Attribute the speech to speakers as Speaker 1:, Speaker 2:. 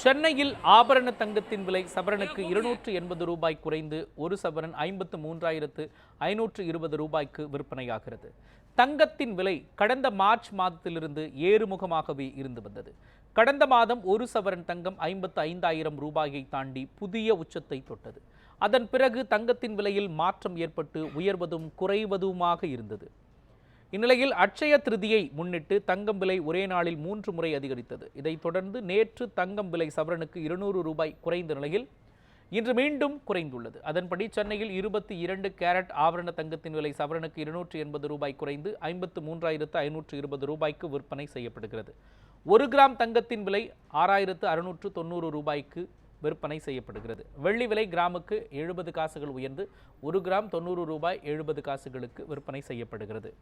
Speaker 1: சென்னையில் ஆபரண தங்கத்தின் விலை சவரனுக்கு 280 ரூபாய் குறைந்து ஒரு சவரன் 53,520 ரூபாய்க்கு விற்பனையாகிறது. தங்கத்தின் விலை கடந்த மார்ச் மாதத்திலிருந்து ஏறுமுகமாகவே இருந்து வந்தது. கடந்த மாதம் ஒரு சவரன் தங்கம் 55,000 ரூபாயை தாண்டி புதிய உச்சத்தை தொட்டது. அதன் பிறகு தங்கத்தின் விலையில் மாற்றம் ஏற்பட்டு உயர்வதும் குறைவதுமாக இருந்தது. இந்நிலையில் அட்சய திருதியை முன்னிட்டு தங்கம் விலை ஒரே நாளில் 3 முறை அதிகரித்தது. இதைத் தொடர்ந்து நேற்று தங்கம் விலை சவரனுக்கு 200 ரூபாய் குறைந்த நிலையில் இன்று மீண்டும் குறைந்துள்ளது. அதன்படி சென்னையில் 22 கேரட் ஆபரண தங்கத்தின் விலை சவரனுக்கு 280 ரூபாய் குறைந்து 53,520 ரூபாய்க்கு விற்பனை செய்யப்படுகிறது. 1 கிராம் தங்கத்தின் விலை 6,690 ரூபாய்க்கு விற்பனை செய்யப்படுகிறது. வெள்ளி விலை கிராமுக்கு 70 காசுகள் உயர்ந்து 1 கிராம் 90 ரூபாய் 70 காசுகளுக்கு விற்பனை செய்யப்படுகிறது.